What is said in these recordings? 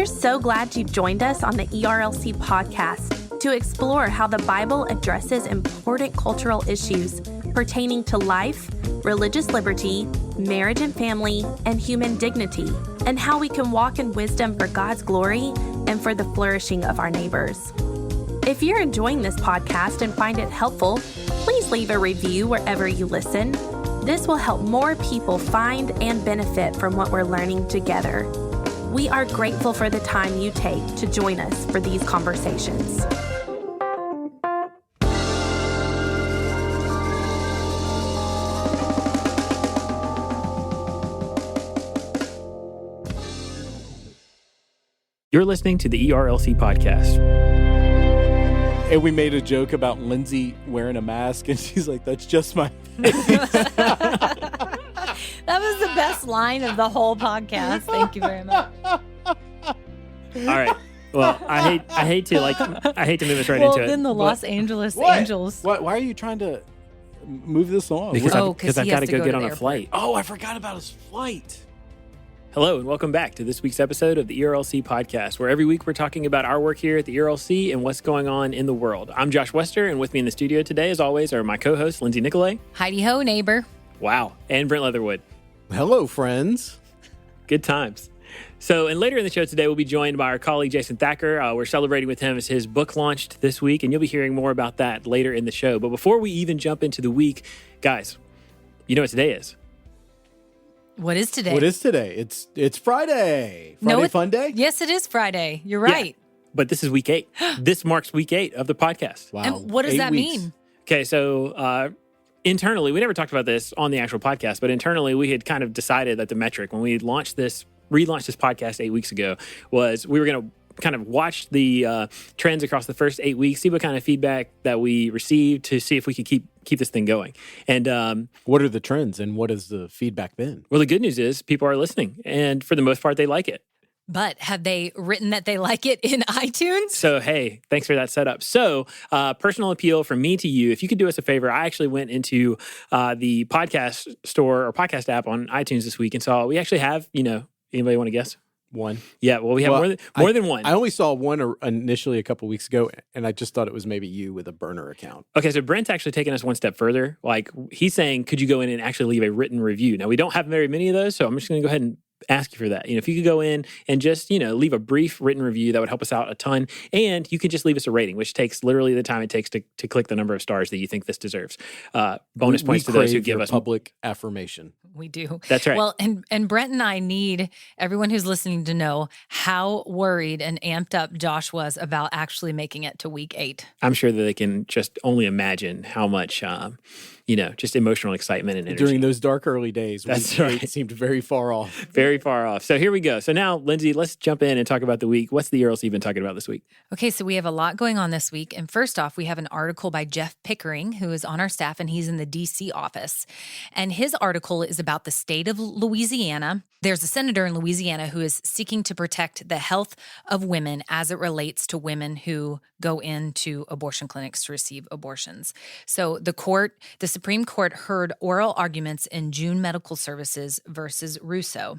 We're so glad you've joined us on the ERLC podcast to explore how the Bible addresses important cultural issues pertaining to life, religious liberty, marriage and family, and human dignity, and how we can walk in wisdom for God's glory and for the flourishing of our neighbors. If you're enjoying this podcast and find it helpful, please leave a review wherever you listen. This will help more people find and benefit from what we're learning together. We are grateful for the time you take to join us for these conversations. You're listening to the ERLC podcast. And we made a joke about Lindsay wearing a mask, and she's like, that's just my face. That was the best line of the whole podcast. Thank you very much. All right. Well, I hate to move us right into it. Well, then the Los Angeles What? Angels. Why are you trying to move this along? Because I've he got has to to go get to on the a flight. Oh, I forgot about his flight. Hello, and welcome back to this week's episode of the ERLC podcast, where every week we're talking about our work here at the ERLC and what's going on in the world. I'm Josh Wester, and with me in the studio today, as always, are my co-hosts, Lindsay Nicolay. Heidi ho, neighbor. Wow. And Brent Leatherwood. Hello, friends. Good times. So, and later in the show today, we'll be joined by our colleague, Jason Thacker. We're celebrating with him as his book launched this week, and you'll be hearing more about that later in the show. But before we even jump into the week, guys, you know what today is? What is today? What is today? It's Friday. Friday fun day? Yes, it is Friday. You're right. Yeah, but this is week 8. This marks week 8 of the podcast. Wow. And what does 8 that weeks. mean? Okay, so internally, we never talked about this on the actual podcast, but internally we had kind of decided that the metric when we relaunched this podcast 8 weeks ago was we were going to kind of watch the trends across the first 8 weeks, see what kind of feedback that we received to see if we could keep this thing going. And what are the trends and what has the feedback been? well, the good news is people are listening, and for the most part, they like it. But have they written that they like it in iTunes? So, hey, thanks for that setup. So, personal appeal from me to you. If you could do us a favor, I actually went into the podcast store or podcast app on iTunes this week and saw we actually have, anybody want to guess? One. Yeah, well, we have more than one. I only saw one initially a couple weeks ago, and I just thought it was maybe you with a burner account. Okay, so Brent's actually taking us one step further. Like, he's saying, could you go in and actually leave a written review? Now, we don't have very many of those, so I'm just going to go ahead and ask you for that. If you could go in and just, leave a brief written review, that would help us out a ton. And you can just leave us a rating, which takes literally the time it takes to click the number of stars that you think this deserves. Bonus points to those who give us public affirmation. We do. That's right. Well, and Brent and I need everyone who's listening to know how worried and amped up Josh was about actually making it to week 8. I'm sure that they can just only imagine how much, just emotional excitement and energy. During those dark early days, That's week right. 8 seemed very far off. Very far off. So here we go. So now, Lindsay, let's jump in and talk about the week. What's the ERLC been talking about this week? Okay, so we have a lot going on this week. And first off, we have an article by Jeff Pickering, who is on our staff, and he's in the D.C. office. And his article is about the state of Louisiana. There's a senator in Louisiana who is seeking to protect the health of women as it relates to women who go into abortion clinics to receive abortions. So the Supreme Court heard oral arguments in June Medical Services versus Russo.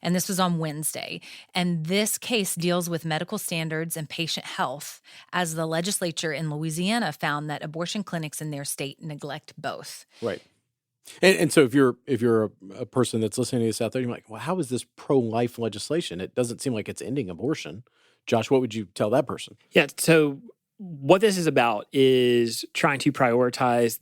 And this was on Wednesday. And this case deals with medical standards and patient health, as the legislature in Louisiana found that abortion clinics in their state neglect both. Right. And so if you're a person that's listening to this out there, you're like, well, how is this pro-life legislation? It doesn't seem like it's ending abortion. Josh, what would you tell that person? Yeah, so what this is about is trying to prioritize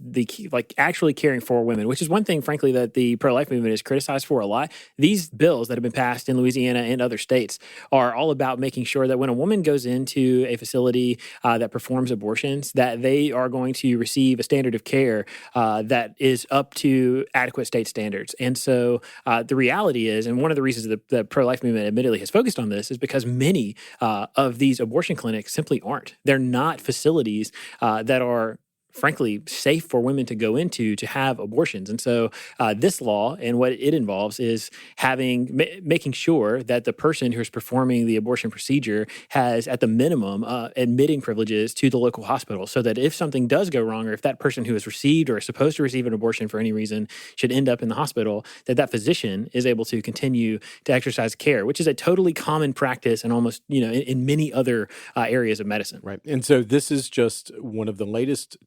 actually caring for women, which is one thing, frankly, that the pro-life movement is criticized for a lot. These bills that have been passed in Louisiana and other states are all about making sure that when a woman goes into a facility that performs abortions, that they are going to receive a standard of care that is up to adequate state standards. And so the reality is, and one of the reasons that the pro-life movement admittedly has focused on this is because many of these abortion clinics simply aren't. They're not facilities that are frankly, safe for women to go into to have abortions. And so this law and what it involves is making sure that the person who's performing the abortion procedure has, at the minimum, admitting privileges to the local hospital, so that if something does go wrong, or if that person who has received or is supposed to receive an abortion for any reason should end up in the hospital, that physician is able to continue to exercise care, which is a totally common practice and almost, in many other areas of medicine. Right. And so this is just one of the latest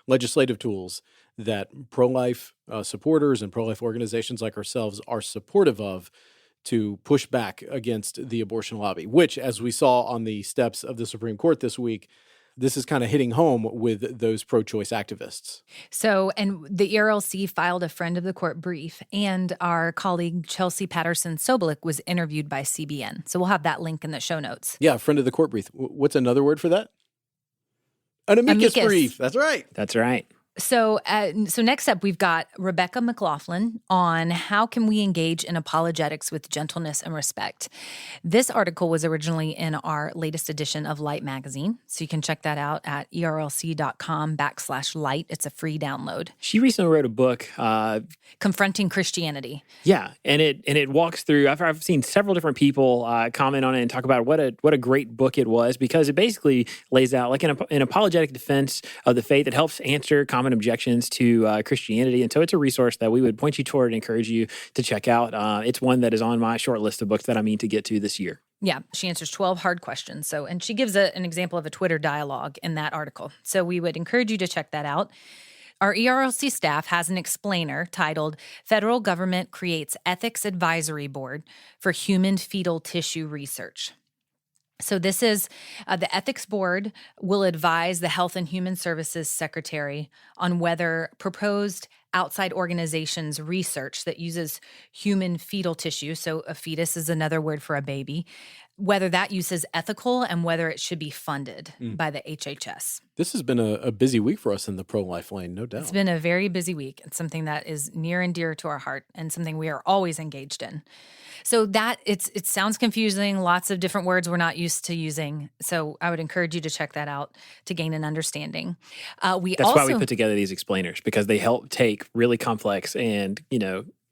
legislative tools, that pro-life supporters and pro-life organizations like ourselves are supportive of, to push back against the abortion lobby, which, as we saw on the steps of the Supreme Court this week, this is kind of hitting home with those pro-choice activists. So, and the ERLC filed a friend of the court brief, and our colleague Chelsea Patterson-Sobolik was interviewed by CBN. So we'll have that link in the show notes. Yeah, friend of the court brief. What's another word for that? An amicus brief. That's right. That's right. So next up, we've got Rebecca McLaughlin on how can we engage in apologetics with gentleness and respect. This article was originally in our latest edition of Light magazine, so you can check that out at erlc.com/light. It's a free download. She recently wrote a book, Confronting Christianity. Yeah, and it walks through. I've seen several different people comment on it and talk about what a great book it was, because it basically lays out like an apologetic defense of the faith that helps answer common objections to Christianity. And so it's a resource that we would point you toward and encourage you to check out. It's one that is on my short list of books that I mean to get to this year. Yeah, she answers 12 hard questions. So, and she gives an example of a Twitter dialogue in that article. So we would encourage you to check that out. Our ERLC staff has an explainer titled Federal Government Creates Ethics Advisory Board for Human Fetal Tissue Research. So this is the Ethics Board will advise the Health and Human Services Secretary on whether proposed outside organizations' research that uses human fetal tissue, so a fetus is another word for a baby, whether that use is ethical and whether it should be funded by the HHS. This has been a busy week for us in the pro-life lane, no doubt. It's been a very busy week. It's something that is near and dear to our heart and something we are always engaged in. So that it sounds confusing, lots of different words we're not used to using. So I would encourage you to check that out to gain an understanding. That's why we put together these explainers, because they help take really complex and,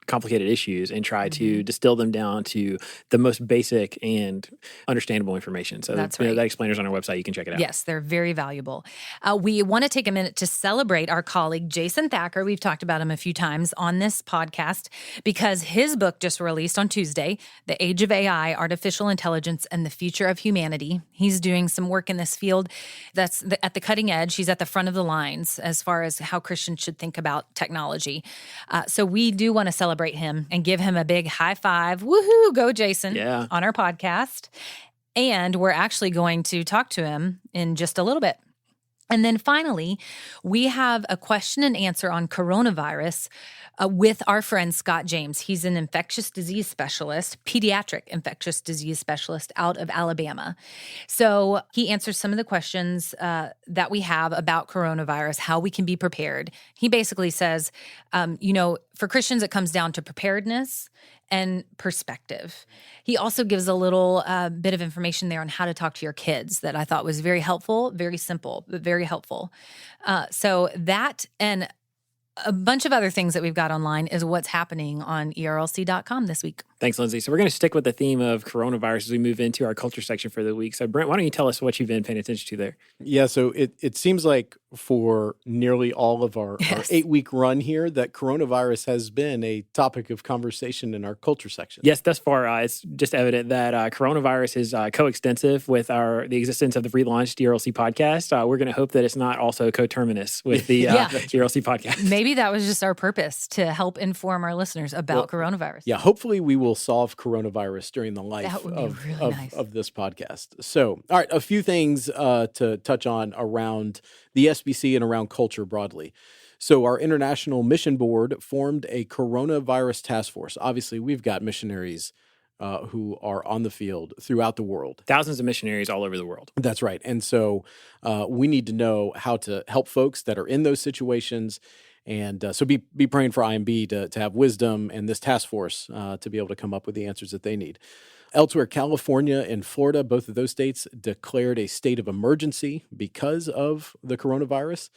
complicated issues and try to distill them down to the most basic and understandable information. So that's right. That explainer's on our website. You can check it out. Yes, they're very valuable. We want to take a minute to celebrate our colleague, Jason Thacker. We've talked about him a few times on this podcast because his book just released on Tuesday, The Age of AI, Artificial Intelligence, and the Future of Humanity. He's doing some work in this field that's at the cutting edge. He's at the front of the lines as far as how Christians should think about technology. So we do want to celebrate him and give him a big high five. Woohoo, go Jason, on our podcast. And we're actually going to talk to him in just a little bit. And then finally, we have a question and answer on coronavirus with our friend Scott James. He's an infectious disease specialist, pediatric infectious disease specialist out of Alabama. So he answers some of the questions that we have about coronavirus, how we can be prepared. He basically says, for Christians, it comes down to preparedness and perspective. He also gives a little bit of information there on how to talk to your kids that I thought was very helpful, very simple, but very helpful. So that and a bunch of other things that we've got online is what's happening on ERLC.com this week. Thanks, Lindsay. So we're going to stick with the theme of coronavirus as we move into our culture section for the week. So Brent, why don't you tell us what you've been paying attention to there? Yeah, so it seems like for nearly all of our 8-week run here that coronavirus has been a topic of conversation in our culture section. Yes, thus far it's just evident that coronavirus is coextensive with the existence of the relaunched ERLC podcast. We're going to hope that it's not also coterminous with the ERLC podcast. Maybe that was just our purpose, to help inform our listeners about coronavirus. Yeah, hopefully we will solve coronavirus during the life of this podcast. So, all right, a few things to touch on around the SBC and around culture broadly. So our International Mission Board formed a coronavirus task force. Obviously, we've got missionaries who are on the field throughout the world. Thousands of missionaries all over the world. That's right. And so we need to know how to help folks that are in those situations. And so be praying for IMB to have wisdom and this task force to be able to come up with the answers that they need. Elsewhere, California and Florida, both of those states declared a state of emergency because of the coronavirus.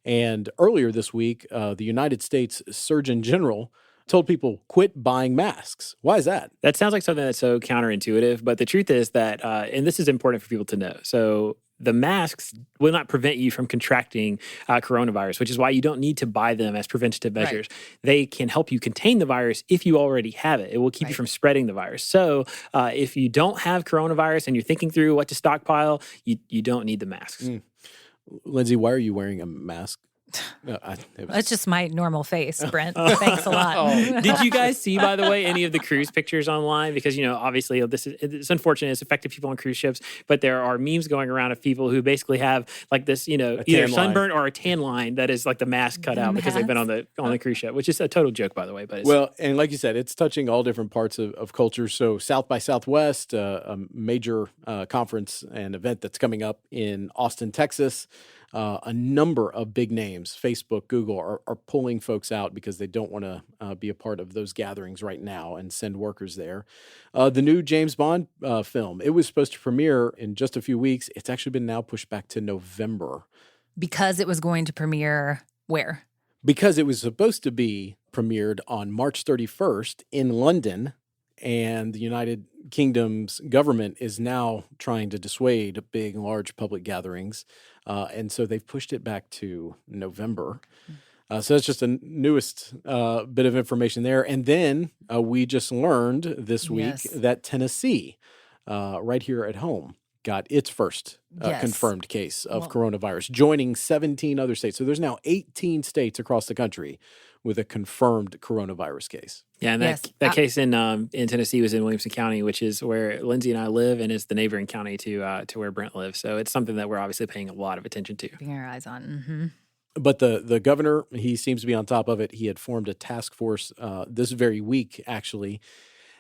And earlier this week, the United States Surgeon General told people quit buying masks. Why is that? That sounds like something that's so counterintuitive, but the truth is that, and this is important for people to know. So the masks will not prevent you from contracting coronavirus, which is why you don't need to buy them as preventative measures. Right. They can help you contain the virus if you already have it. It will keep you from spreading the virus. So if you don't have coronavirus and you're thinking through what to stockpile, you don't need the masks. Lindsay, why are you wearing a mask? No, That's just my normal face, Brent. Thanks a lot. Did you guys see, by the way, any of the cruise pictures online? Because, obviously it's unfortunate. It's affected people on cruise ships, but there are memes going around of people who basically have like this, either sunburn or a tan line that is like the mask cut out because they've been on the cruise ship, which is a total joke, by the way. But and like you said, it's touching all different parts of culture. So South by Southwest, a major conference and event that's coming up in Austin, Texas. A number of big names, Facebook, Google, are pulling folks out because they don't want to be a part of those gatherings right now and send workers there. The new James Bond film, it was supposed to premiere in just a few weeks. It's actually been now pushed back to November. Because it was going to premiere where? Because it was supposed to be premiered on March 31st in London, and the United Kingdom's government is now trying to dissuade big, large public gatherings. And so they've pushed it back to November. So that's just the newest bit of information there. And then we just learned this week that Tennessee, right here at home, got its first confirmed case of coronavirus, joining 17 other states. So there's now 18 states across the country with a confirmed coronavirus case. Yeah, and that case in Tennessee was in Williamson County, which is where Lindsay and I live, and it's the neighboring county to where Brent lives. So it's something that we're obviously paying a lot of attention to. Keeping our eyes on. Mm-hmm. But the governor, he seems to be on top of it. He had formed a task force this very week, actually.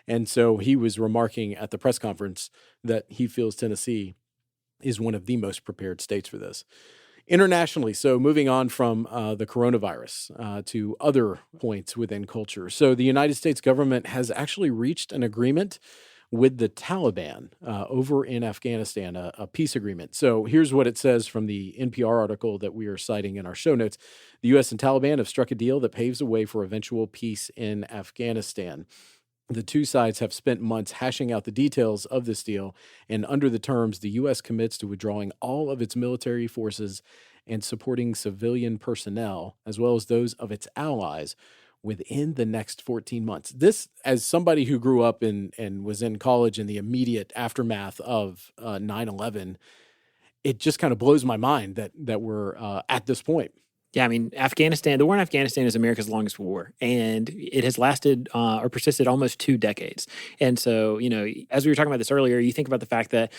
And so he was remarking at the press conference that he feels Tennessee is one of the most prepared states for this. Internationally, so moving on from the coronavirus to other points within culture. So the United States government has actually reached an agreement with the Taliban over in Afghanistan, a peace agreement. So here's what it says from the NPR article that we are citing in our show notes. The U.S. and Taliban have struck a deal that paves the way for eventual peace in Afghanistan. The two sides have spent months hashing out the details of this deal, and under the terms, the U.S. commits to withdrawing all of its military forces and supporting civilian personnel, as well as those of its allies, within the next 14 months. This, as somebody who grew up and was in college in the immediate aftermath of 9/11, it just kind of blows my mind that we're at this point. Yeah, I mean, the war in Afghanistan is America's longest war, and it has lasted or persisted almost 2 decades. And so, as we were talking about this earlier, you think about the fact that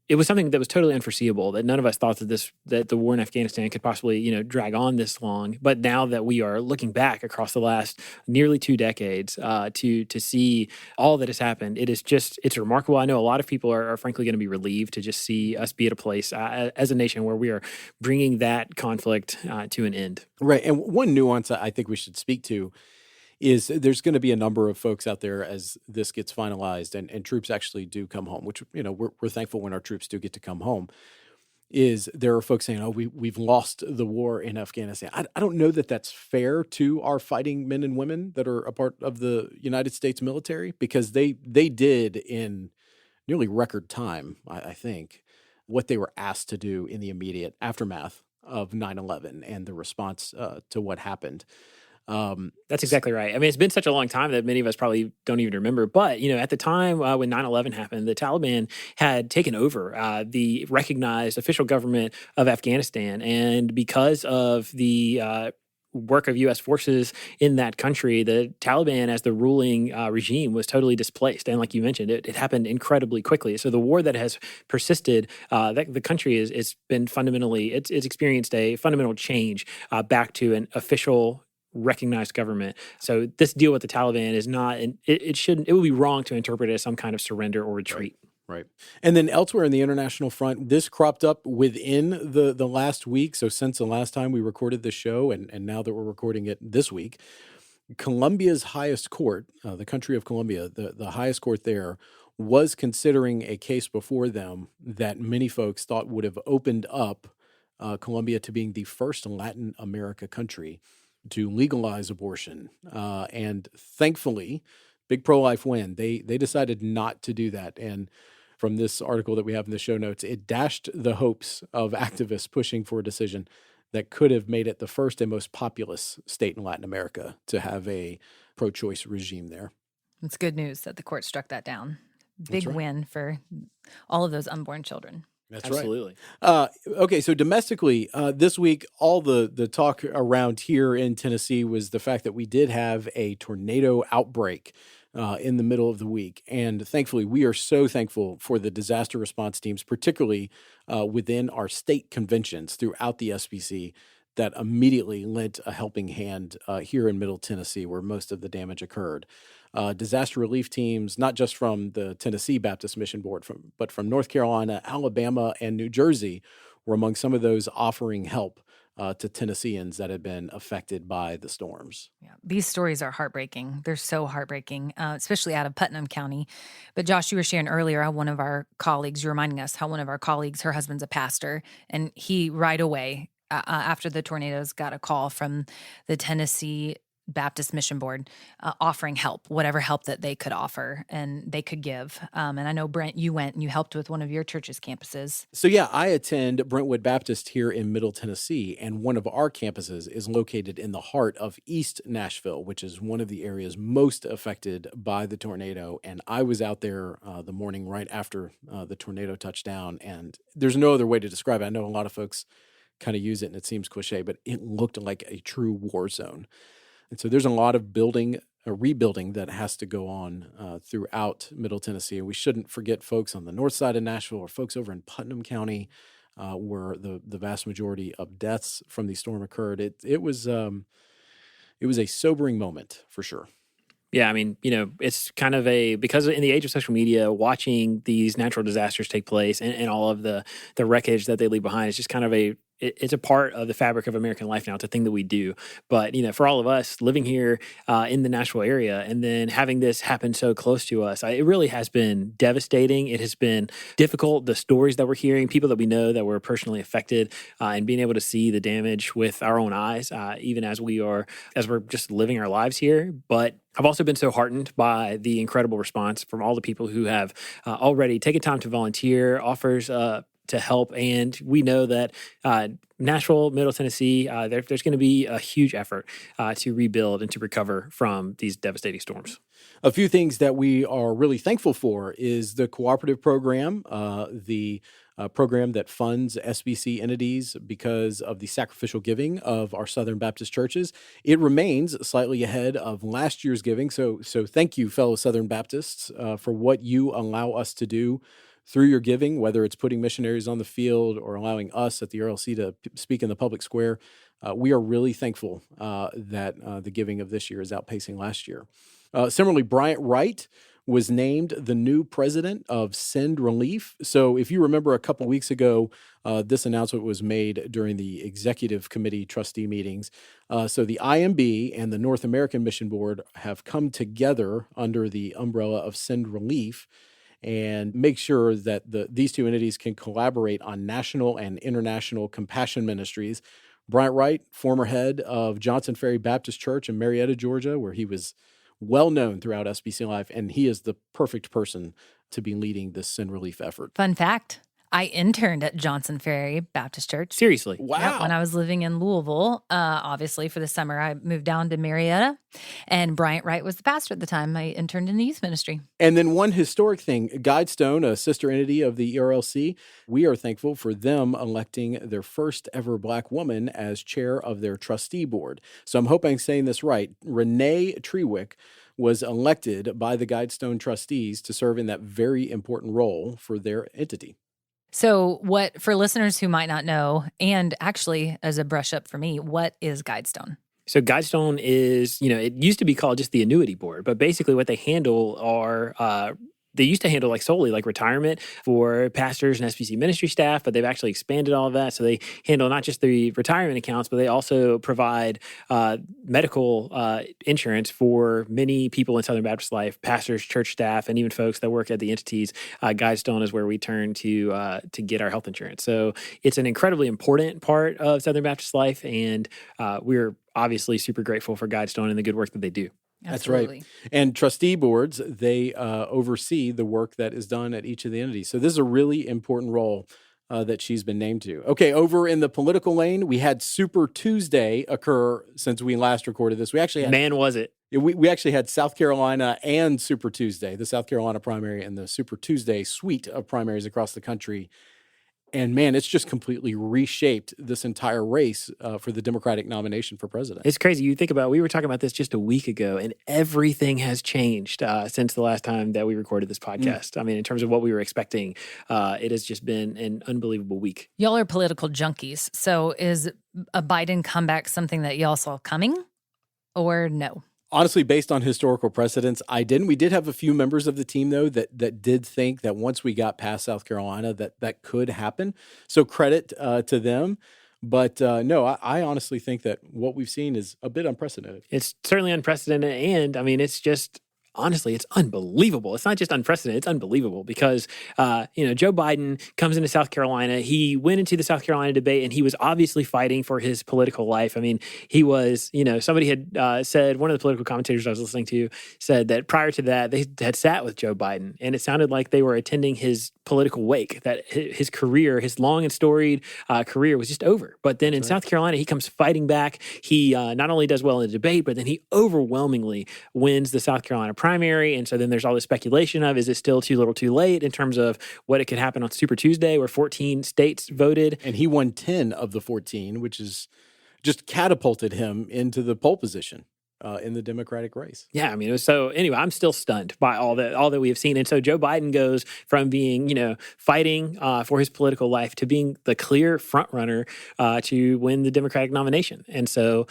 it was something that was totally unforeseeable, that none of us thought that the war in Afghanistan could possibly, drag on this long. But now that we are looking back across the last nearly 2 decades to see all that has happened, it's remarkable. I know a lot of people are frankly going to be relieved to just see us be at a place as a nation where we are bringing that conflict to an end. Right. And one nuance I think we should speak to is there's going to be a number of folks out there as this gets finalized and troops actually do come home, which, we're thankful when our troops do get to come home, is there are folks saying, we've lost the war in Afghanistan. I don't know that that's fair to our fighting men and women that are a part of the United States military, because they did in nearly record time, I think, what they were asked to do in the immediate aftermath of 9/11 and the response to what happened. That's exactly right. I mean, it's been such a long time that many of us probably don't even remember. But, at the time when 9/11 happened, the Taliban had taken over the recognized official government of Afghanistan. And because of the work of U.S. forces in that country, the Taliban as the ruling regime was totally displaced. And like you mentioned, it happened incredibly quickly. So the war that has persisted, the country it's been fundamentally, it's experienced a fundamental change back to an official recognized government. So this deal with the Taliban is not, it would be wrong to interpret it as some kind of surrender or retreat. Right. And then elsewhere in the international front, this cropped up within the last week. So since the last time we recorded this show, and now that we're recording it this week, Colombia's highest court, the country of Colombia, the highest court there, was considering a case before them that many folks thought would have opened up Colombia to being the first Latin America country to legalize abortion. And thankfully, big pro-life win. They decided not to do that. And from this article that we have in the show notes, it dashed the hopes of activists pushing for a decision that could have made it the first and most populous state in Latin America to have a pro-choice regime there. It's good news that the court struck that down. Big win for all of those unborn children. That's Absolutely. Right. Okay, so domestically, this week, all the talk around here in Tennessee was the fact that we did have a tornado outbreak in the middle of the week. And thankfully, we are so thankful for the disaster response teams, particularly within our state conventions throughout the SBC, that immediately lent a helping hand here in Middle Tennessee, where most of the damage occurred. Disaster relief teams, not just from the Tennessee Baptist Mission Board, but from North Carolina, Alabama, and New Jersey, were among some of those offering help to Tennesseans that had been affected by the storms. Yeah, these stories are heartbreaking. They're so heartbreaking, especially out of Putnam County. But Josh, you were sharing earlier how one of our colleagues, you're reminding us how one of our colleagues, her husband's a pastor, and he right away, after the tornadoes, got a call from the Tennessee Baptist Mission Board offering help, whatever help that they could offer and they could give. And I know, Brent, you went and you helped with one of your church's campuses. So yeah, I attend Brentwood Baptist here in Middle Tennessee, and one of our campuses is located in the heart of East Nashville, which is one of the areas most affected by the tornado. And I was out there the morning right after the tornado touched down, and there's no other way to describe it. I know a lot of folks kind of use it and it seems cliche, but it looked like a true war zone. And so there's a lot of rebuilding that has to go on throughout Middle Tennessee. And we shouldn't forget folks on the north side of Nashville or folks over in Putnam County where the vast majority of deaths from the storm occurred. It was a sobering moment for sure. Yeah, I mean, it's kind of because in the age of social media, watching these natural disasters take place and all of the wreckage that they leave behind, it's just kind of it's a part of the fabric of American life now. It's a thing that we do. But, for all of us living here in the Nashville area and then having this happen so close to us, it really has been devastating. It has been difficult. The stories that we're hearing, people that we know that were personally affected, and being able to see the damage with our own eyes, even as we're just living our lives here. But I've also been so heartened by the incredible response from all the people who have already taken time to volunteer, offers to help. And we know that Nashville, Middle Tennessee, there's going to be a huge effort to rebuild and to recover from these devastating storms. A few things that we are really thankful for is the cooperative program, the program that funds SBC entities because of the sacrificial giving of our Southern Baptist churches. It remains slightly ahead of last year's giving. So thank you, fellow Southern Baptists, for what you allow us to do through your giving, whether it's putting missionaries on the field or allowing us at the ERLC to speak in the public square. We are really thankful that the giving of this year is outpacing last year. Similarly, Bryant Wright was named the new president of Send Relief. So if you remember a couple weeks ago, this announcement was made during the executive committee trustee meetings. So the IMB and the North American Mission Board have come together under the umbrella of Send Relief and make sure that these two entities can collaborate on national and international compassion ministries. Bryant Wright, former head of Johnson Ferry Baptist Church in Marietta, Georgia, where he was well known throughout SBC life, and he is the perfect person to be leading this Send Relief effort. Fun fact, I interned at Johnson Ferry Baptist Church. Seriously? Wow. Yeah, when I was living in Louisville, obviously for the summer, I moved down to Marietta, and Bryant Wright was the pastor at the time. I interned in the youth ministry. And then one historic thing, Guidestone, a sister entity of the ERLC, we are thankful for them electing their first ever Black woman as chair of their trustee board. So I'm hoping I'm saying this right. Renee Trewick was elected by the Guidestone trustees to serve in that very important role for their entity. So for listeners who might not know, and actually as a brush up for me, what is Guidestone? So Guidestone is, it used to be called just the annuity board, but basically what they handle are they used to handle like solely like retirement for pastors and SBC ministry staff, but they've actually expanded all of that. So they handle not just the retirement accounts, but they also provide medical insurance for many people in Southern Baptist life, pastors, church staff, and even folks that work at the entities. Guidestone is where we turn to get our health insurance. So it's an incredibly important part of Southern Baptist life, and we're obviously super grateful for Guidestone and the good work that they do. Absolutely. That's right. And trustee boards, they oversee the work that is done at each of the entities. So this is a really important role that she's been named to. Okay, over in the political lane, we had Super Tuesday occur since we last recorded this. We actually had, Man, was it. We actually had South Carolina and Super Tuesday, the South Carolina primary and the Super Tuesday suite of primaries across the country. And man, it's just completely reshaped this entire race for the Democratic nomination for president. It's crazy. You think about, we were talking about this just a week ago, and everything has changed since the last time that we recorded this podcast. I mean, in terms of what we were expecting, it has just been an unbelievable week. Y'all are political junkies. So is a Biden comeback something that y'all saw coming or no? Honestly, based on historical precedents, I didn't. We did have a few members of the team, though, that did think that once we got past South Carolina, that could happen. So credit to them. But no, I honestly think that what we've seen is a bit unprecedented. It's certainly unprecedented. And I mean, it's just, honestly, it's unbelievable. It's not just unprecedented, it's unbelievable because, Joe Biden comes into South Carolina. He went into the South Carolina debate and he was obviously fighting for his political life. I mean, he was, somebody had said, one of the political commentators I was listening to said that prior to that, they had sat with Joe Biden and it sounded like they were attending his political wake, that his career, his long and storied career was just over. But then in South Carolina, he comes fighting back. He not only does well in the debate, but then he overwhelmingly wins the South Carolina primary. And so then there's all this speculation of, is it still too little too late in terms of what it could happen on Super Tuesday where 14 states voted? And he won 10 of the 14, which is just catapulted him into the pole position in the Democratic race. Yeah, I mean, so anyway, I'm still stunned by all that we have seen. And so Joe Biden goes from being, fighting for his political life to being the clear front runner to win the Democratic nomination. And so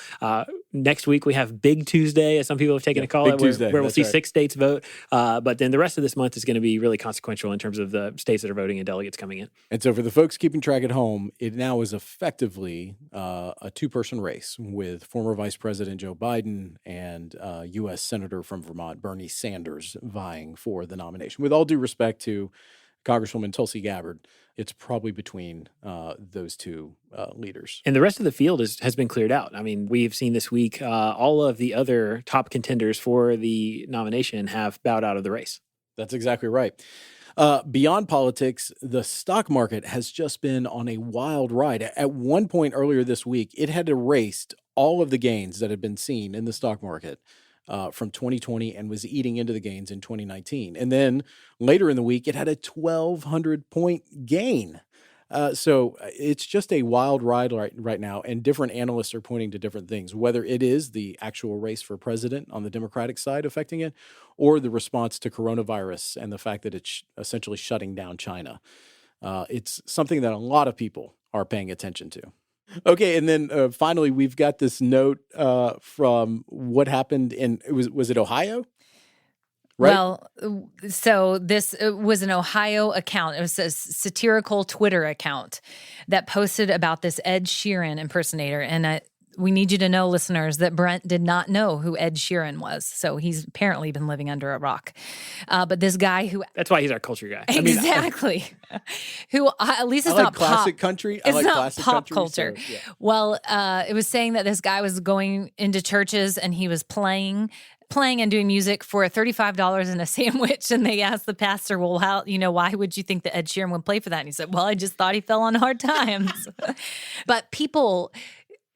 next week we have Big Tuesday, as some people have taken to call it, where we'll see 6 states vote. But then the rest of this month is going to be really consequential in terms of the states that are voting and delegates coming in. And so for the folks keeping track at home, it now is effectively a 2-person race with former Vice President Joe Biden and U.S. Senator from Vermont, Bernie Sanders, vying for the nomination. With all due respect to Congresswoman Tulsi Gabbard, it's probably between those two leaders. And the rest of the field has been cleared out. I mean, we've seen this week all of the other top contenders for the nomination have bowed out of the race. That's exactly right. Beyond politics, the stock market has just been on a wild ride. At one point earlier this week, it had erased all of the gains that had been seen in the stock market from 2020 and was eating into the gains in 2019. And then later in the week, it had a 1,200-point gain. So it's just a wild ride right now, and different analysts are pointing to different things, whether it is the actual race for president on the Democratic side affecting it, or the response to coronavirus and the fact that it's essentially shutting down China. It's something that a lot of people are paying attention to. Okay, and then finally, we've got this note from what happened was it Ohio? Right? Well, so this was an Ohio account. It was a satirical Twitter account that posted about this Ed Sheeran impersonator. And we need you to know, listeners, that Brent did not know who Ed Sheeran was. So he's apparently been living under a rock. But this guy who... That's why he's our culture guy. Exactly. Who, at least it's not classic pop. country. It's like not classic pop country, culture. So, yeah. Well, it was saying that this guy was going into churches and he was playing and doing music for $35 and a sandwich. And they asked the pastor, well, why would you think that Ed Sheeran would play for that? And he said, well, I just thought he fell on hard times. But people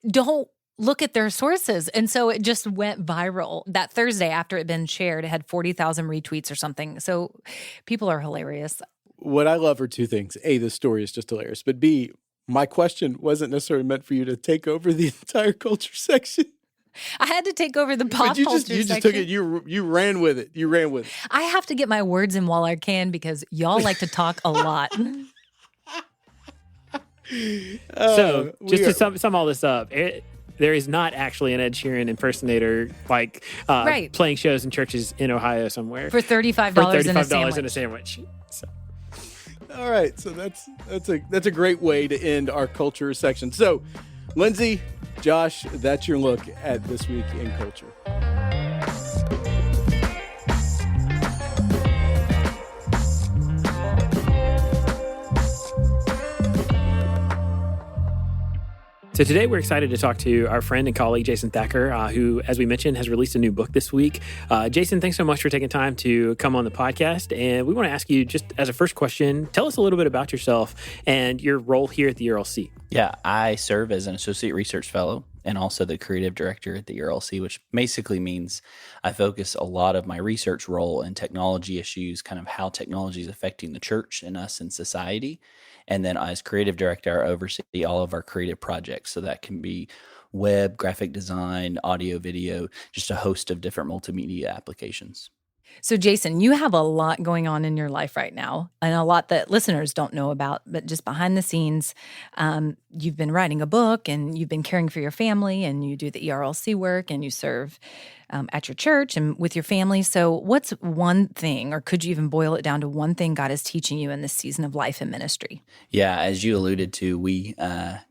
don't look at their sources. And so it just went viral. That Thursday after it had been shared, it had 40,000 retweets or something. So people are hilarious. What I love are two things. A, the story is just hilarious. But B, my question wasn't necessarily meant for you to take over the entire culture section. I had to take over the pop culture section. You just took it. You ran with it. You ran with it. I have to get my words in while I can because y'all like to talk a lot. So just to sum all this up, there is not actually an Ed Sheeran impersonator playing shows in churches in Ohio somewhere for $35 in a sandwich. So. All right, so that's a great way to end our culture section. So, Lindsay, Josh, that's your look at This Week in Culture. So today we're excited to talk to our friend and colleague, Jason Thacker, who, as we mentioned, has released a new book this week. Jason, thanks so much for taking time to come on the podcast. And we want to ask you, just as a first question, tell us a little bit about yourself and your role here at the ERLC. Yeah, I serve as an associate research fellow and also the creative director at the ERLC, which basically means I focus a lot of my research role in technology issues, kind of how technology is affecting the church and us in society. And then as creative director, I oversee all of our creative projects. So that can be web, graphic design, audio, video, just a host of different multimedia applications. So, Jason, you have a lot going on in your life right now, and a lot that listeners don't know about, but just behind the scenes, you've been writing a book, and you've been caring for your family, and you do the ERLC work, and you serve at your church and with your family. So what's one thing, or could you even boil it down to one thing God is teaching you in this season of life and ministry? Yeah, as you alluded to, we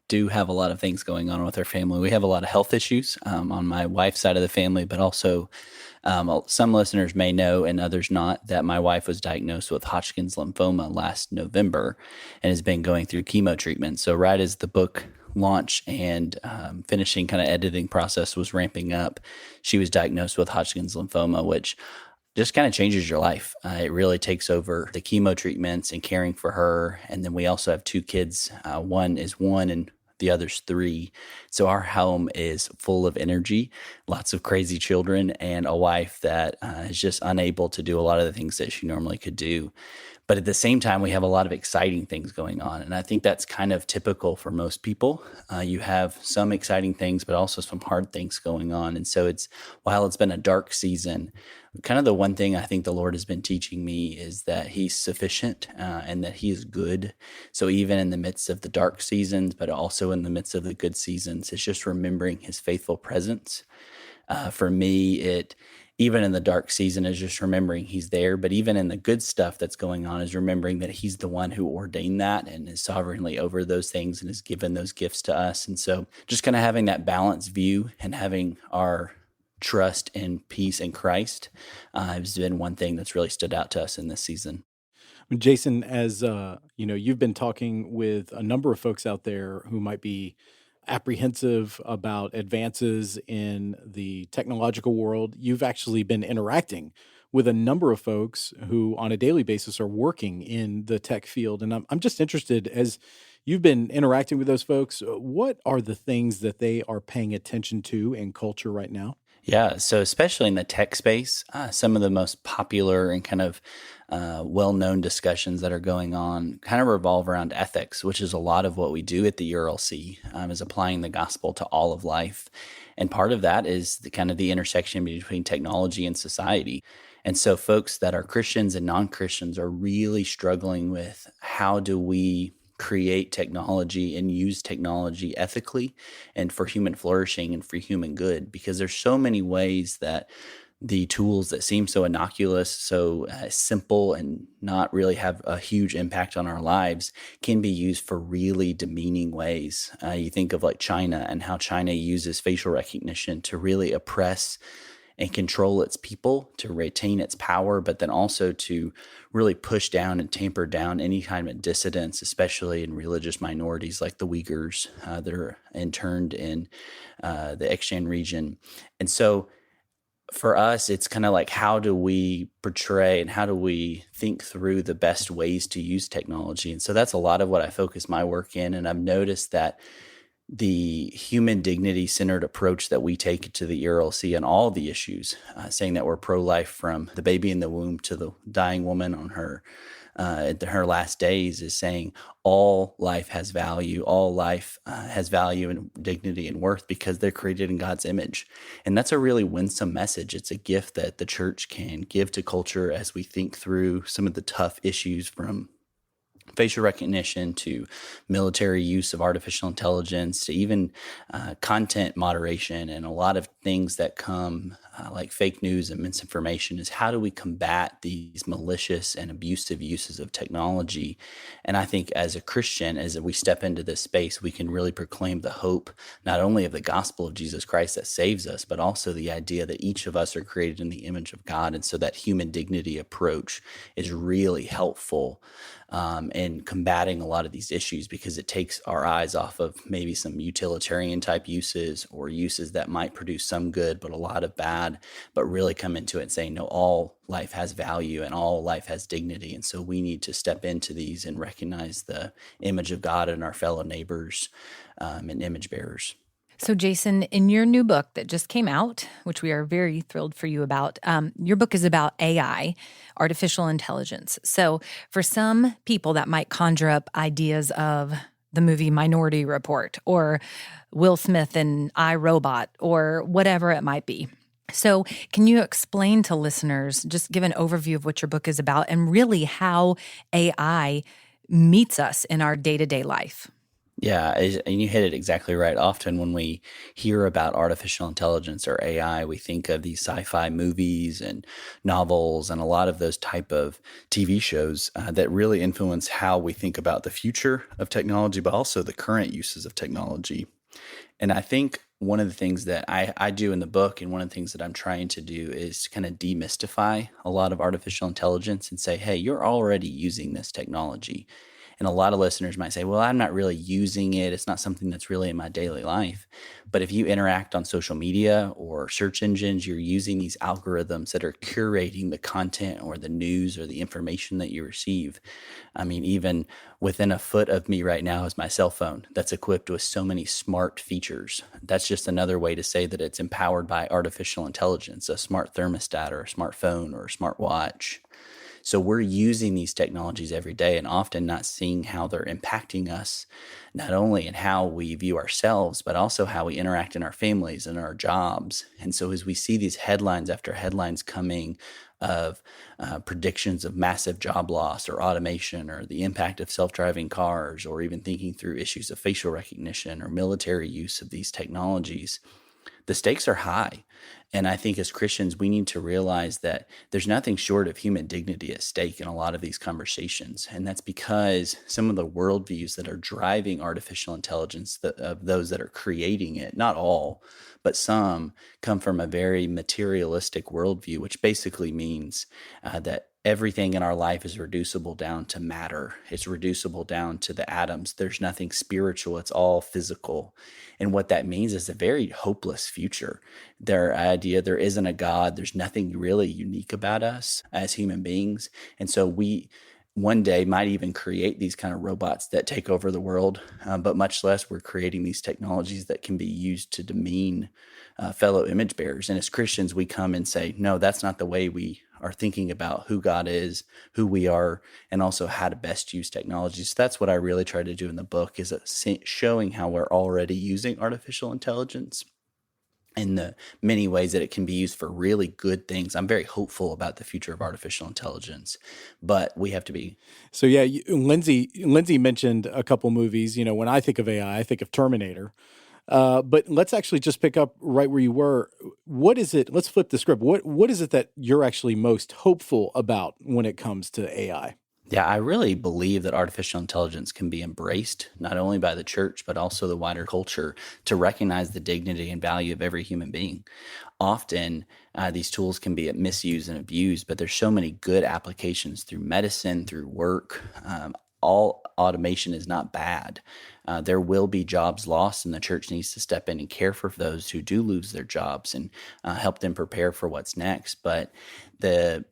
do have a lot of things going on with our family. We have a lot of health issues on my wife's side of the family, but also some listeners may know and others not that my wife was diagnosed with Hodgkin's lymphoma last November and has been going through chemo treatment. So right as the book launch and finishing kind of editing process was ramping up, she was diagnosed with Hodgkin's lymphoma, which just kind of changes your life. It really takes over the chemo treatments and caring for her. And then we also have two kids. One is 1 and the other's 3. So our home is full of energy, lots of crazy children, and a wife that is just unable to do a lot of the things that she normally could do. But at the same time, we have a lot of exciting things going on. And I think that's kind of typical for most people. You have some exciting things, but also some hard things going on. And so while it's been a dark season, kind of the one thing I think the Lord has been teaching me is that He's sufficient and that He is good. So even in the midst of the dark seasons, but also in the midst of the good seasons, it's just remembering His faithful presence. For me, even in the dark season is just remembering He's there, but even in the good stuff that's going on is remembering that He's the one who ordained that and is sovereignly over those things and has given those gifts to us. And so just kind of having that balanced view and having our trust and peace in Christ has been one thing that's really stood out to us in this season. Jason, as you've been talking with a number of folks out there who might be apprehensive about advances in the technological world. You've actually been interacting with a number of folks who on a daily basis are working in the tech field. And I'm just interested, as you've been interacting with those folks, what are the things that they are paying attention to in culture right now? Yeah, so especially in the tech space, some of the most popular and kind of well-known discussions that are going on kind of revolve around ethics, which is a lot of what we do at the ERLC, is applying the gospel to all of life. And part of that is the intersection between technology and society. And so folks that are Christians and non-Christians are really struggling with how do we create technology and use technology ethically and for human flourishing and for human good, because there's so many ways that the tools that seem so innocuous, so simple, and not really have a huge impact on our lives can be used for really demeaning ways. You think of like China and how China uses facial recognition to really oppress and control its people, to retain its power, but then also to really push down and tamper down any kind of dissidents, especially in religious minorities like the Uyghurs that are interned in the Xinjiang region. And so for us, it's kind of like, how do we portray and how do we think through the best ways to use technology? And so that's a lot of what I focus my work in. And I've noticed that the human dignity-centered approach that we take to the ERLC and all the issues, saying that we're pro-life from the baby in the womb to the dying woman on her last days, is saying all life has value. All life has value and dignity and worth because they're created in God's image. And that's a really winsome message. It's a gift that the church can give to culture as we think through some of the tough issues from facial recognition to military use of artificial intelligence to even content moderation and a lot of things that come like fake news and misinformation is how do we combat these malicious and abusive uses of technology? And I think as a Christian, as we step into this space, we can really proclaim the hope not only of the gospel of Jesus Christ that saves us, but also the idea that each of us are created in the image of God. And so that human dignity approach is really helpful in combating a lot of these issues because it takes our eyes off of maybe some utilitarian type uses or uses that might produce some good, but a lot of bad, but really come into it and say, no, all life has value and all life has dignity. And so we need to step into these and recognize the image of God in our fellow neighbors and image bearers. So, Jason, in your new book that just came out, which we are very thrilled for you about, your book is about AI, artificial intelligence. So for some people that might conjure up ideas of the movie Minority Report or Will Smith and I, Robot or whatever it might be. So can you explain to listeners, just give an overview of what your book is about and really how AI meets us in our day-to-day life? Yeah, and you hit it exactly right. Often when we hear about artificial intelligence or AI, we think of these sci-fi movies and novels and a lot of those type of TV shows that really influence how we think about the future of technology, but also the current uses of technology. And I think one of the things that I do in the book and one of the things that I'm trying to do is kind of demystify a lot of artificial intelligence and say, hey, you're already using this technology. And a lot of listeners might say, well, I'm not really using it. It's not something that's really in my daily life. But if you interact on social media or search engines, you're using these algorithms that are curating the content or the news or the information that you receive. I mean, even within a foot of me right now is my cell phone that's equipped with so many smart features. That's just another way to say that it's empowered by artificial intelligence, a smart thermostat or a smartphone or a smartwatch. So we're using these technologies every day and often not seeing how they're impacting us, not only in how we view ourselves, but also how we interact in our families and our jobs. And so as we see these headlines after headlines coming of predictions of massive job loss or automation or the impact of self-driving cars, or even thinking through issues of facial recognition or military use of these technologies, the stakes are high. And I think as Christians, we need to realize that there's nothing short of human dignity at stake in a lot of these conversations. And that's because some of the worldviews that are driving artificial intelligence, of those that are creating it, not all, but some, come from a very materialistic worldview, which basically means that everything in our life is reducible down to matter. It's reducible down to the atoms. There's nothing spiritual. It's all physical. And what that means is a very hopeless future. Their idea, there isn't a God. There's nothing really unique about us as human beings. And so we one day might even create these kind of robots that take over the world, but much less we're creating these technologies that can be used to demean fellow image bearers. And as Christians, we come and say, no, that's not the way we are thinking about who God is, who we are, and also how to best use technology. So that's what I really try to do in the book, is showing how we're already using artificial intelligence in the many ways that it can be used for really good things. I'm very hopeful about the future of artificial intelligence, but we have to be. So yeah, Lindsay mentioned a couple movies. You know, when I think of AI, I think of Terminator. But let's actually just pick up right where you were. What is it? Let's flip the script. What is it that you're actually most hopeful about when it comes to AI? Yeah, I really believe that artificial intelligence can be embraced not only by the church, but also the wider culture, to recognize the dignity and value of every human being. Often, these tools can be misused and abused, but there's so many good applications through medicine, through work. All automation is not bad. There will be jobs lost, and the church needs to step in and care for those who do lose their jobs and help them prepare for what's next. But the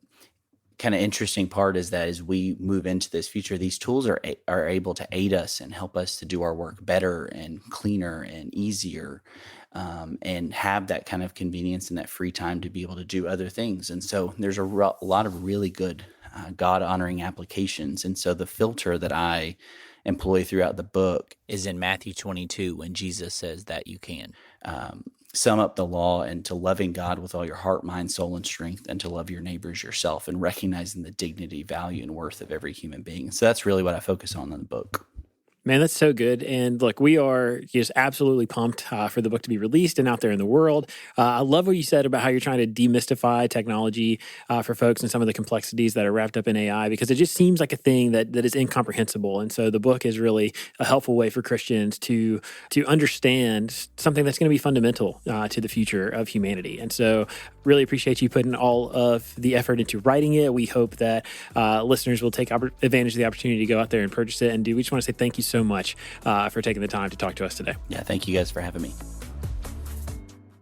kind of interesting part is that as we move into this future, these tools are able to aid us and help us to do our work better and cleaner and easier, and have that kind of convenience and that free time to be able to do other things. And so there's a lot of really good God-honoring applications. And so the filter that I employ throughout the book is in Matthew 22, when Jesus says that you can. sum up the law into loving God with all your heart, mind, soul, and strength, and to love your neighbors yourself, and recognizing the dignity, value, and worth of every human being. So that's really what I focus on in the book. Man, that's so good. And look, we are just absolutely pumped for the book to be released and out there in the world. I love what you said about how you're trying to demystify technology for folks and some of the complexities that are wrapped up in AI, because it just seems like a thing that is incomprehensible. And so the book is really a helpful way for Christians to understand something that's going to be fundamental to the future of humanity. And so really appreciate you putting all of the effort into writing it. We hope that listeners will take advantage of the opportunity to go out there and purchase it. And we just want to say thank you so much for taking the time to talk to us today. Yeah, thank you guys for having me.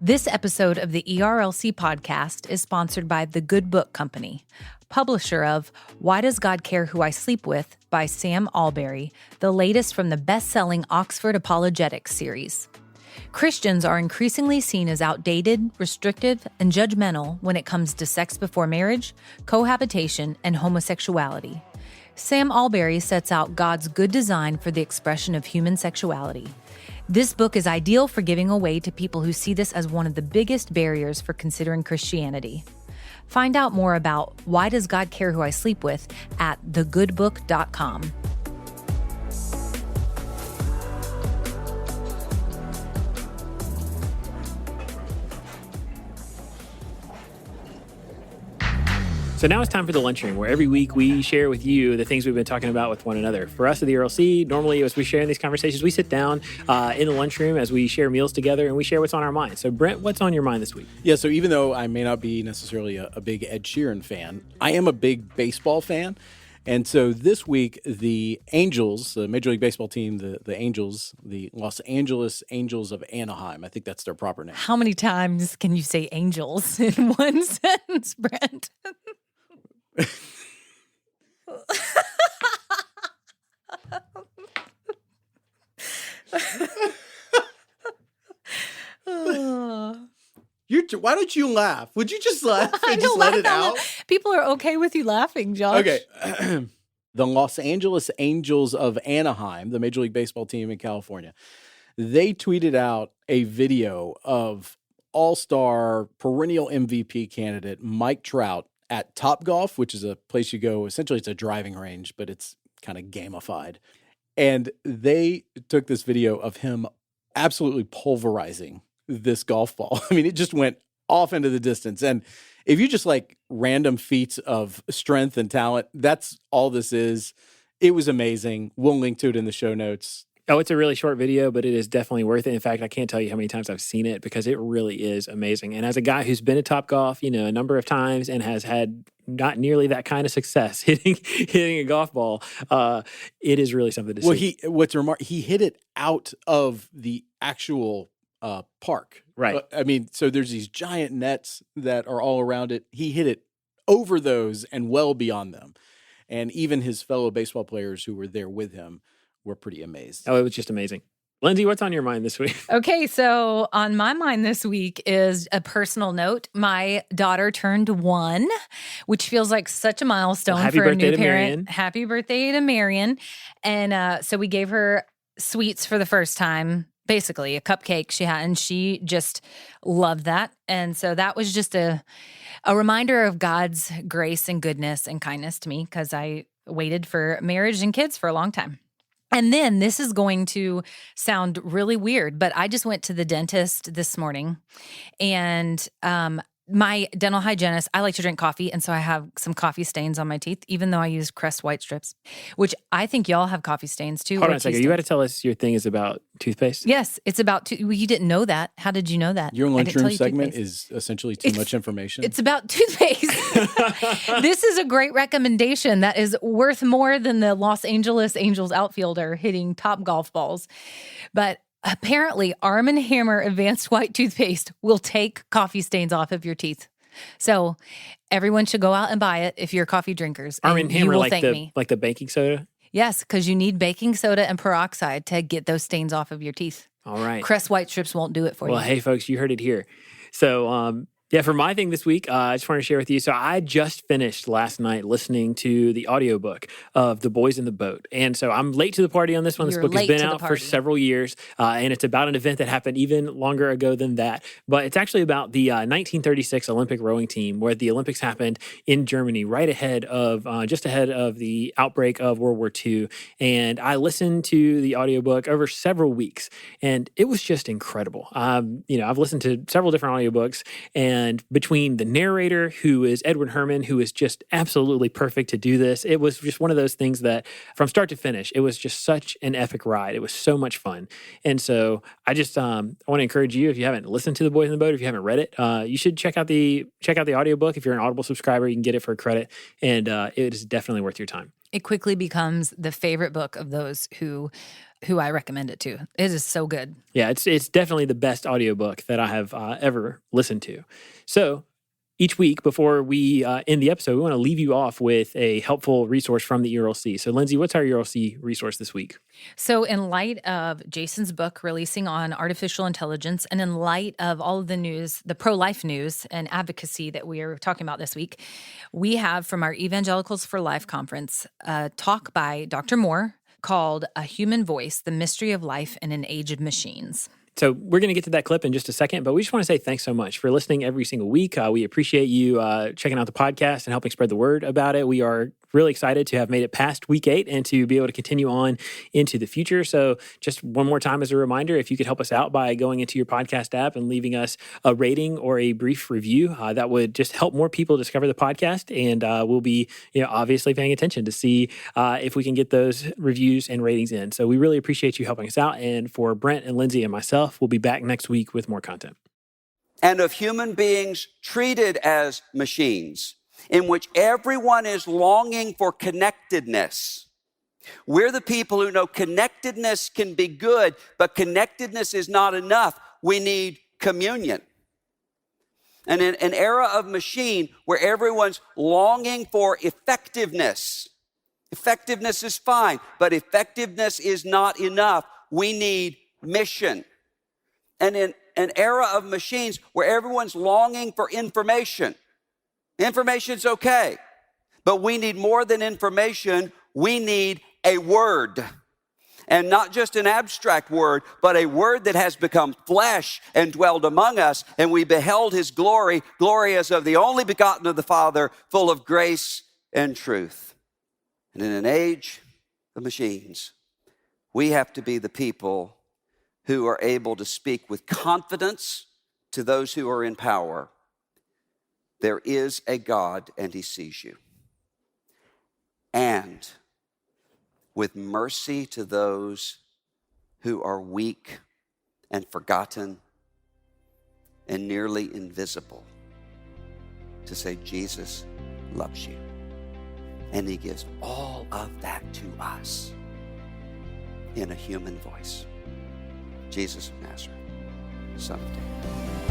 This episode of the ERLC podcast is sponsored by The Good Book Company, publisher of Why Does God Care Who I Sleep With by Sam Allberry, the latest from the best-selling Oxford Apologetics series. Christians are increasingly seen as outdated, restrictive, and judgmental when it comes to sex before marriage, cohabitation, and homosexuality. Sam Allberry sets out God's good design for the expression of human sexuality. This book is ideal for giving away to people who see this as one of the biggest barriers for considering Christianity. Find out more about Why Does God Care Who I Sleep With at thegoodbook.com. So now it's time for the lunchroom, where every week we share with you the things we've been talking about with one another. For us at the ERLC, normally as we share in these conversations, we sit down in the lunchroom as we share meals together and we share what's on our mind. So Brent, what's on your mind this week? Yeah, so even though I may not be necessarily a big Ed Sheeran fan, I am a big baseball fan. And so this week, the Angels, the Major League Baseball team, the Angels, the Los Angeles Angels of Anaheim, I think that's their proper name. How many times can you say angels in one sentence, Brent? Why don't you laugh? Would you just laugh and just let it out? People are okay with you laughing, Josh. Okay. The Los Angeles Angels of Anaheim, the Major League Baseball team in California, they tweeted out a video of all-star perennial MVP candidate Mike Trout at Topgolf, which is a place you go. Essentially, it's a driving range, but it's kind of gamified. And they took this video of him absolutely pulverizing this golf ball. I mean, it just went off into the distance. And if you just like random feats of strength and talent, that's all this is. It was amazing. We'll link to it in the show notes. Oh, it's a really short video, but it is definitely worth it. In fact, I can't tell you how many times I've seen it because it really is amazing. And as a guy who's been at Topgolf, a number of times and has had not nearly that kind of success hitting a golf ball, it is really something to see. He hit it out of the actual park. Right. I mean, so there's these giant nets that are all around it. He hit it over those and well beyond them. And even his fellow baseball players who were there with him were pretty amazed. Oh, it was just amazing. Lindsay, what's on your mind this week? Okay, so on my mind this week is a personal note. My daughter turned 1, which feels like such a milestone for a new parent. Happy birthday to Marion. And so we gave her sweets for the first time, basically a cupcake she had, and she just loved that. And so that was just a reminder of God's grace and goodness and kindness to me, because I waited for marriage and kids for a long time. And then this is going to sound really weird, but I just went to the dentist this morning, and my dental hygienist, I like to drink coffee, and so I have some coffee stains on my teeth, even though I use Crest white strips, which I think y'all have coffee stains too. Hold on a second. You got to tell us your thing is about toothpaste? Yes, it's about you didn't know that. How did you know that? Your lunchroom segment is essentially too much information. It's about toothpaste. This is a great recommendation that is worth more than the Los Angeles Angels outfielder hitting top golf balls. But apparently, Arm & Hammer Advanced White Toothpaste will take coffee stains off of your teeth. So everyone should go out and buy it if you're coffee drinkers. Arm & Hammer, like the baking soda? Yes, because you need baking soda and peroxide to get those stains off of your teeth. All right. Crest white strips won't do it for you. Well, hey, folks, you heard it here. So Yeah, for my thing this week, I just want to share with you. So I just finished last night listening to the audiobook of The Boys in the Boat. And so I'm late to the party on this one. This book has been out for several years, and it's about an event that happened even longer ago than that. But it's actually about the 1936 Olympic rowing team, where the Olympics happened in Germany, right ahead of, just ahead of the outbreak of World War II. And I listened to the audiobook over several weeks, and it was just incredible. I've listened to several different audiobooks, and between the narrator, who is Edward Herman, who is just absolutely perfect to do this, it was just one of those things that from start to finish, it was just such an epic ride. It was so much fun. And so I just I want to encourage you, if you haven't listened to The Boys in the Boat, if you haven't read it, you should check out the audiobook. If you're an Audible subscriber, you can get it for a credit, and it is definitely worth your time. It quickly becomes the favorite book of those who I recommend it to. It is so good. Yeah, it's definitely the best audiobook that I have ever listened to. So each week before we end the episode, we want to leave you off with a helpful resource from the ERLC. So Lindsay, what's our ERLC resource this week? So in light of Jason's book releasing on artificial intelligence, and in light of all of the news, the pro-life news and advocacy that we are talking about this week, we have from our Evangelicals for Life conference a talk by Dr. Moore called A Human Voice, The Mystery of Life in an Age of Machines. So we're going to get to that clip in just a second, but we just want to say thanks so much for listening every single week. We appreciate you checking out the podcast and helping spread the word about it. We are really excited to have made it past week 8 and to be able to continue on into the future. So just one more time as a reminder, if you could help us out by going into your podcast app and leaving us a rating or a brief review, that would just help more people discover the podcast. And we'll be obviously paying attention to see if we can get those reviews and ratings in. So we really appreciate you helping us out. And for Brent and Lindsay and myself, we'll be back next week with more content. And of human beings treated as machines, in which everyone is longing for connectedness. We're the people who know connectedness can be good, but connectedness is not enough. We need communion. And in an era of machine where everyone's longing for effectiveness, effectiveness is fine, but effectiveness is not enough. We need mission. And in an era of machines where everyone's longing for information, information's okay, but we need more than information. We need a word. And not just an abstract word, but a word that has become flesh and dwelled among us, and we beheld his glory, glory as of the only begotten of the Father, full of grace and truth. And in an age of machines, we have to be the people who are able to speak with confidence to those who are in power. There is a God, and he sees you. And with mercy to those who are weak and forgotten and nearly invisible, to say Jesus loves you. And he gives all of that to us in a human voice. Jesus of Nazareth, Son of David.